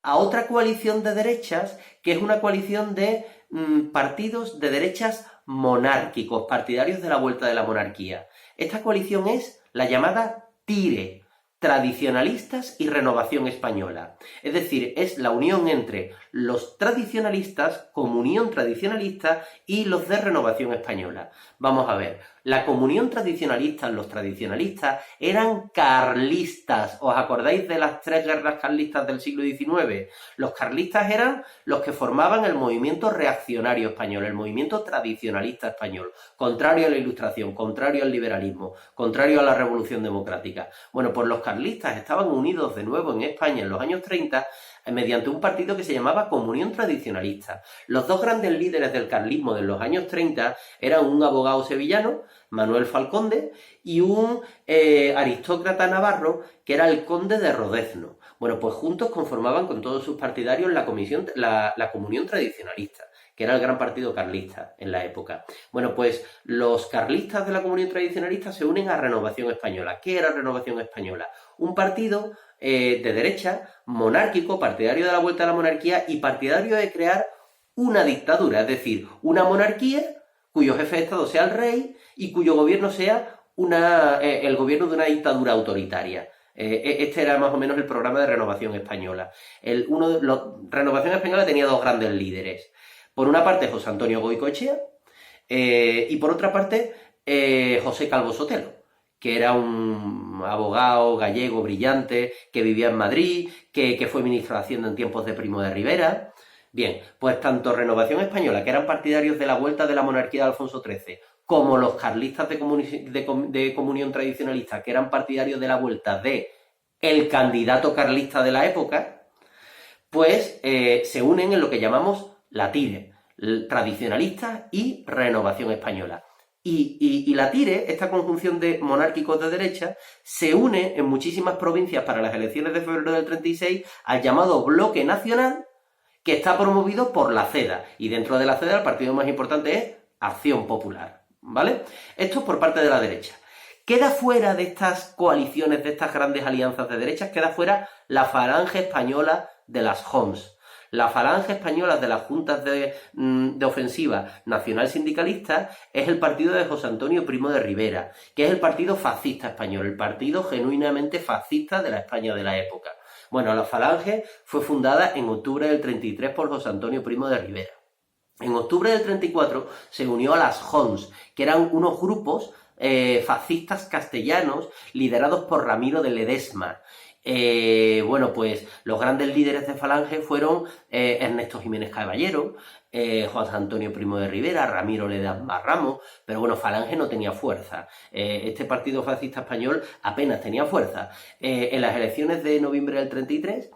a otra coalición de derechas, que es una coalición de partidos de derechas monárquicos, partidarios de la vuelta de la monarquía. Esta coalición es la llamada TIRE, Tradicionalistas y Renovación Española. Es decir, es la unión entre los tradicionalistas, Comunión Tradicionalista, y los de Renovación Española. Vamos a ver, la Comunión Tradicionalista, los tradicionalistas, eran carlistas. ¿Os acordáis de las 3 guerras carlistas del siglo XIX? Los carlistas eran los que formaban el movimiento reaccionario español, el movimiento tradicionalista español, contrario a la Ilustración, contrario al liberalismo, contrario a la Revolución Democrática. Bueno, pues los carlistas estaban unidos de nuevo en España en los años 30 mediante un partido que se llamaba Comunión Tradicionalista. Los dos grandes líderes del carlismo de los años 30 eran un abogado sevillano, Manuel Falconde, y un aristócrata navarro que era el conde de Rodezno. Bueno, pues juntos conformaban con todos sus partidarios la Comunión Tradicionalista, que era el gran partido carlista en la época. Bueno, pues los carlistas de la Comunión Tradicionalista se unen a Renovación Española. ¿Qué era Renovación Española? Un partido de derecha, monárquico, partidario de la vuelta a la monarquía y partidario de crear una dictadura, es decir, una monarquía cuyo jefe de Estado sea el rey y cuyo gobierno sea el gobierno de una dictadura autoritaria. Este era más o menos el programa de Renovación Española. Renovación Española tenía dos grandes líderes. Por una parte, José Antonio Goicoechea y por otra parte, José Calvo Sotelo, que era un abogado gallego brillante, que vivía en Madrid, que fue ministro de Hacienda en tiempos de Primo de Rivera. Bien, pues tanto Renovación Española, que eran partidarios de la vuelta de la monarquía de Alfonso XIII, como los carlistas de Comunión Tradicionalista, que eran partidarios de la vuelta de el candidato carlista de la época, pues se unen en lo que llamamos la TIRE, Tradicionalista y Renovación Española. Y la TIRE, esta conjunción de monárquicos de derecha, se une en muchísimas provincias para las elecciones de febrero del 36 al llamado Bloque Nacional, que está promovido por la CEDA. Y dentro de la CEDA el partido más importante es Acción Popular, ¿vale? Esto es por parte de la derecha. Queda fuera de estas coaliciones, de estas grandes alianzas de derechas, queda fuera la Falange Española de las JOMS. La Falange Española de las Juntas de Ofensiva Nacional Sindicalista es el partido de José Antonio Primo de Rivera, que es el partido fascista español, el partido genuinamente fascista de la España de la época. Bueno, la Falange fue fundada en octubre del 33 por José Antonio Primo de Rivera. En octubre del 34 se unió a las JOMS, que eran unos grupos fascistas castellanos liderados por Ramiro de Ledesma. Bueno, pues los grandes líderes de Falange fueron Ernesto Jiménez Caballero, José Antonio Primo de Rivera, Ramiro Ledesma Ramos, pero bueno, Falange no tenía fuerza. Este partido fascista español apenas tenía fuerza. En las elecciones de noviembre del 33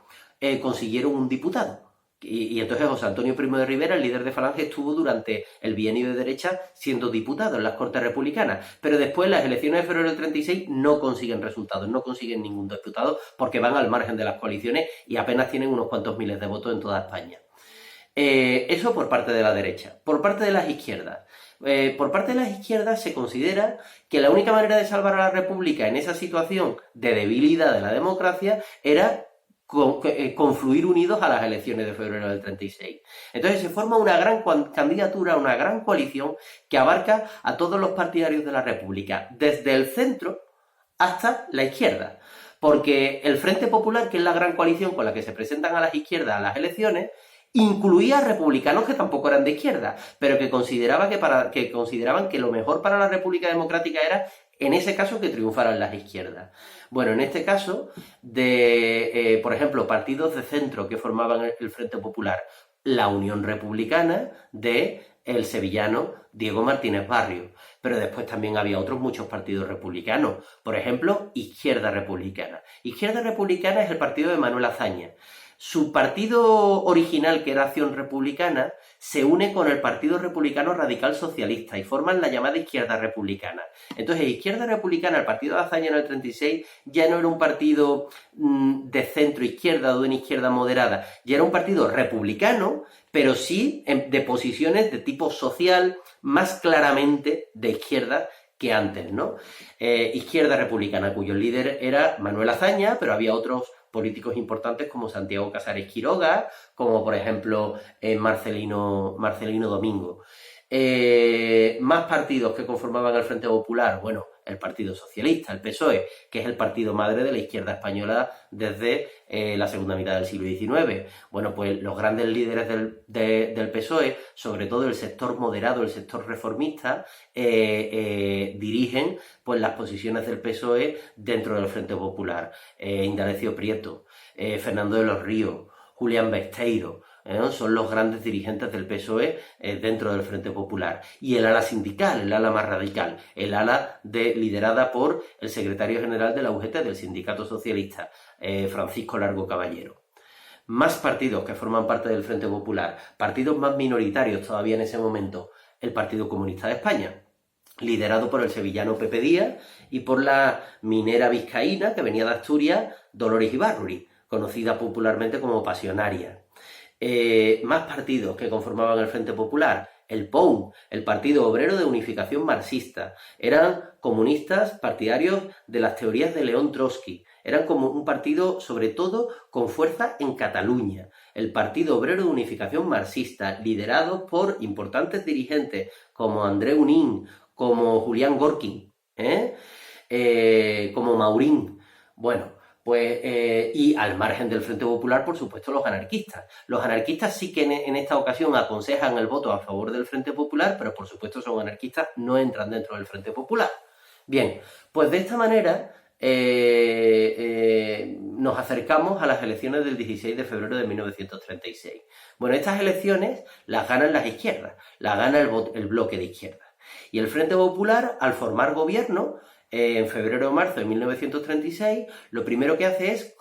consiguieron un diputado. Y entonces José Antonio Primo de Rivera, el líder de Falange, estuvo durante el bienio de derecha siendo diputado en las Cortes Republicanas. Pero después, en las elecciones de febrero del 36, no consiguen resultados, no consiguen ningún diputado porque van al margen de las coaliciones y apenas tienen unos cuantos miles de votos en toda España. Eso por parte de la derecha. Por parte de las izquierdas. Por parte de las izquierdas se considera que la única manera de salvar a la República en esa situación de debilidad de la democracia era confluir unidos a las elecciones de febrero del 36. Entonces se forma una gran candidatura, una gran coalición que abarca a todos los partidarios de la República, desde el centro hasta la izquierda. Porque el Frente Popular, que es la gran coalición con la que se presentan a las izquierdas a las elecciones, incluía republicanos que tampoco eran de izquierda, pero que consideraban que lo mejor para la República Democrática era, en ese caso, que triunfaran las izquierdas. Bueno, en este caso, por ejemplo, partidos de centro que formaban el Frente Popular, la Unión Republicana de el sevillano Diego Martínez Barrio, pero después también había otros muchos partidos republicanos, por ejemplo, Izquierda Republicana. Izquierda Republicana es el partido de Manuel Azaña. Su partido original, que era Acción Republicana, se une con el Partido Republicano Radical Socialista y forman la llamada Izquierda Republicana. Entonces, Izquierda Republicana, el partido de Azaña en el 36, ya no era un partido de centro-izquierda o de una izquierda moderada, ya era un partido republicano, pero sí de posiciones de tipo social, más claramente de izquierda que antes, ¿no? Izquierda Republicana, cuyo líder era Manuel Azaña, pero había otros políticos importantes como Santiago Casares Quiroga, como por ejemplo Marcelino Domingo. Más partidos que conformaban el Frente Popular, bueno, el Partido Socialista, el PSOE, que es el partido madre de la izquierda española desde la segunda mitad del siglo XIX. Bueno, pues los grandes líderes del PSOE, sobre todo el sector moderado, el sector reformista, dirigen pues las posiciones del PSOE dentro del Frente Popular. Indalecio Prieto, Fernando de los Ríos, Julián Besteiro, son los grandes dirigentes del PSOE dentro del Frente Popular. Y el ala sindical, el ala más radical, el ala liderada por el secretario general de la UGT, del Sindicato Socialista, Francisco Largo Caballero. Más partidos que forman parte del Frente Popular, partidos más minoritarios todavía en ese momento, el Partido Comunista de España, liderado por el sevillano Pepe Díaz y por la minera vizcaína que venía de Asturias, Dolores Ibárruri, conocida popularmente como Pasionaria. Más partidos que conformaban el Frente Popular, el POUM, el Partido Obrero de Unificación Marxista, eran comunistas partidarios de las teorías de León Trotsky, eran como un partido sobre todo con fuerza en Cataluña, el Partido Obrero de Unificación Marxista, liderado por importantes dirigentes como Andreu Nin, como Julián Gorkin, como Maurín. Bueno, pues, y al margen del Frente Popular, por supuesto, los anarquistas. Los anarquistas sí que en esta ocasión aconsejan el voto a favor del Frente Popular, pero por supuesto son anarquistas, no entran dentro del Frente Popular. Bien, pues de esta manera nos acercamos a las elecciones del 16 de febrero de 1936. Bueno, estas elecciones las ganan las izquierdas, las gana el bloque de izquierdas. Y el Frente Popular, al formar gobierno, en febrero o marzo de 1936, lo primero que hace es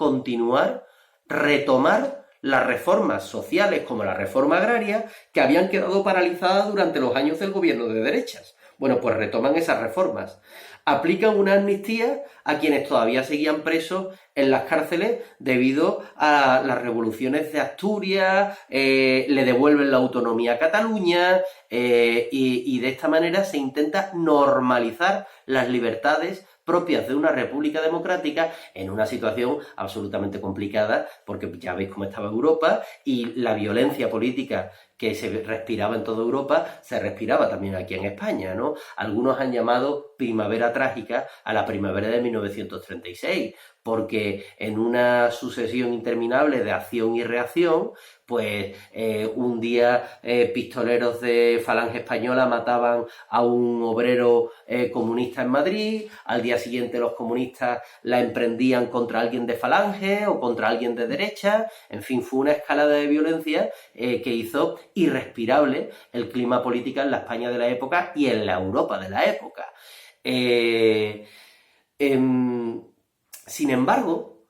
retomar las reformas sociales como la reforma agraria que habían quedado paralizadas durante los años del gobierno de derechas. Bueno, pues retoman esas reformas. Aplican una amnistía a quienes todavía seguían presos en las cárceles debido a las revoluciones de Asturias, le devuelven la autonomía a Cataluña y de esta manera se intenta normalizar las libertades propias de una república democrática en una situación absolutamente complicada, porque ya veis cómo estaba Europa y la violencia política que se respiraba en toda Europa, se respiraba también aquí en España, ¿no? Algunos han llamado primavera trágica a la primavera de 1936, porque en una sucesión interminable de acción y reacción, pues un día pistoleros de Falange Española mataban a un obrero comunista en Madrid, al día siguiente los comunistas la emprendían contra alguien de Falange o contra alguien de derecha, en fin, fue una escalada de violencia que hizo irrespirable el clima político en la España de la época y en la Europa de la época. Sin embargo,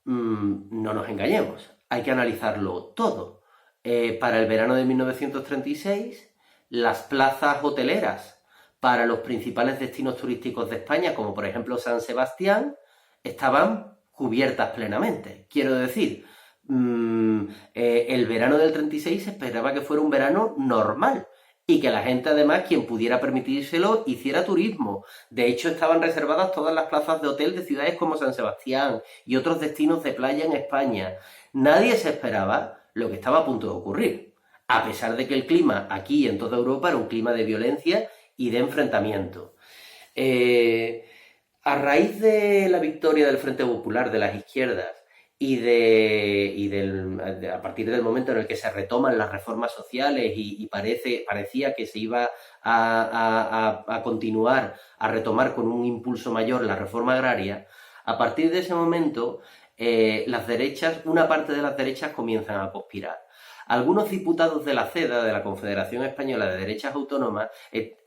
no nos engañemos, hay que analizarlo todo. Para el verano de 1936, las plazas hoteleras para los principales destinos turísticos de España, como por ejemplo San Sebastián, estaban cubiertas plenamente. Quiero decir, el verano del 36 se esperaba que fuera un verano normal y que la gente, además, quien pudiera permitírselo, hiciera turismo. De hecho, estaban reservadas todas las plazas de hotel de ciudades como San Sebastián y otros destinos de playa en España. Nadie se esperaba lo que estaba a punto de ocurrir, a pesar de que el clima aquí y en toda Europa era un clima de violencia y de enfrentamiento. A raíz de la victoria del Frente Popular, de las izquierdas, a partir del momento en el que se retoman las reformas sociales y parecía que se iba a continuar, a retomar con un impulso mayor la reforma agraria, a partir de ese momento las derechas, una parte de las derechas comienzan a conspirar. Algunos diputados de la CEDA, de la Confederación Española de Derechas Autónomas,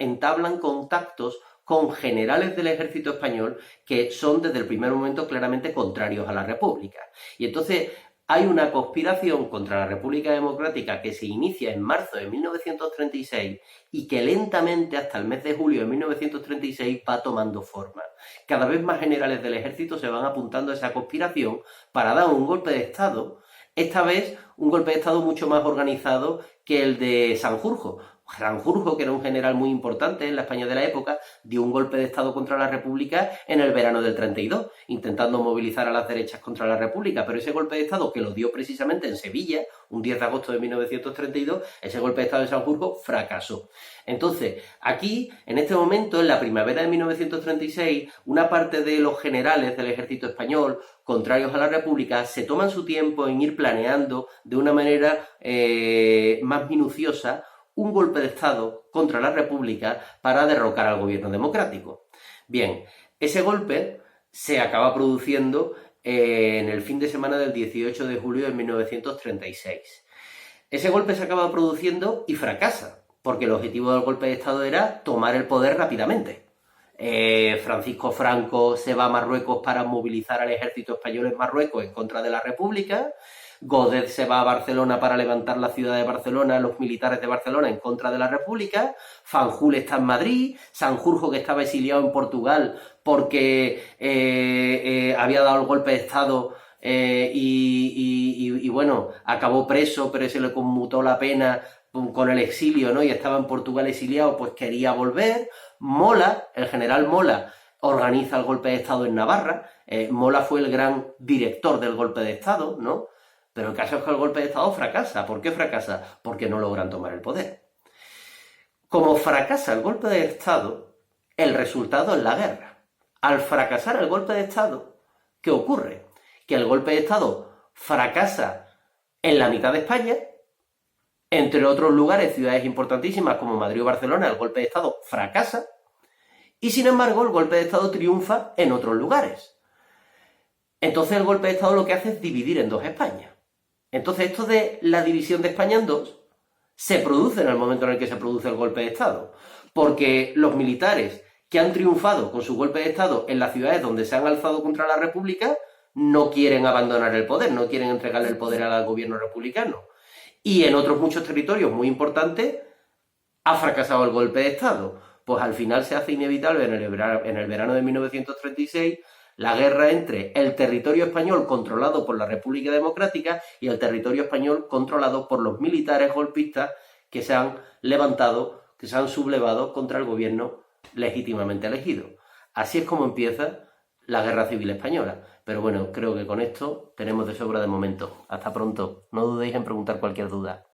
entablan contactos con generales del ejército español que son desde el primer momento claramente contrarios a la República. Y entonces hay una conspiración contra la República Democrática que se inicia en marzo de 1936 y que lentamente hasta el mes de julio de 1936 va tomando forma. Cada vez más generales del ejército se van apuntando a esa conspiración para dar un golpe de Estado, esta vez un golpe de Estado mucho más organizado que el de Sanjurjo. Sanjurjo, que era un general muy importante en la España de la época, dio un golpe de Estado contra la República en el verano del 32, intentando movilizar a las derechas contra la República, pero ese golpe de Estado, que lo dio precisamente en Sevilla, un 10 de agosto de 1932, ese golpe de Estado de Sanjurjo fracasó. Entonces, aquí, en este momento, en la primavera de 1936, una parte de los generales del ejército español, contrarios a la República, se toman su tiempo en ir planeando de una manera más minuciosa un golpe de Estado contra la República para derrocar al gobierno democrático. Bien, ese golpe se acaba produciendo en el fin de semana del 18 de julio de 1936. Ese golpe se acaba produciendo y fracasa, porque el objetivo del golpe de Estado era tomar el poder rápidamente. Francisco Franco se va a Marruecos para movilizar al ejército español en Marruecos en contra de la República. Godet se va a Barcelona para levantar la ciudad de Barcelona, los militares de Barcelona en contra de la República. Fanjul está en Madrid. Sanjurjo, que estaba exiliado en Portugal porque había dado el golpe de Estado y bueno, acabó preso, pero se le conmutó la pena con el exilio, ¿no? Y estaba en Portugal exiliado, pues quería volver. Mola, el general Mola, organiza el golpe de Estado en Navarra. Mola fue el gran director del golpe de Estado, ¿no? Pero el caso es que el golpe de Estado fracasa. ¿Por qué fracasa? Porque no logran tomar el poder. Como fracasa el golpe de Estado, el resultado es la guerra. Al fracasar el golpe de Estado, ¿qué ocurre? Que el golpe de Estado fracasa en la mitad de España, entre otros lugares, ciudades importantísimas como Madrid o Barcelona, el golpe de Estado fracasa, y sin embargo el golpe de Estado triunfa en otros lugares. Entonces el golpe de Estado lo que hace es dividir en dos España. Entonces esto de la división de España en dos se produce en el momento en el que se produce el golpe de Estado, porque los militares que han triunfado con su golpe de Estado en las ciudades donde se han alzado contra la República no quieren abandonar el poder, no quieren entregarle el poder al gobierno republicano. Y en otros muchos territorios muy importantes ha fracasado el golpe de Estado. Pues al final se hace inevitable en el verano de 1936 la guerra entre el territorio español controlado por la República Democrática y el territorio español controlado por los militares golpistas que se han levantado, que se han sublevado contra el gobierno legítimamente elegido. Así es como empieza la Guerra Civil Española. Pero bueno, creo que con esto tenemos de sobra de momento. Hasta pronto. No dudéis en preguntar cualquier duda.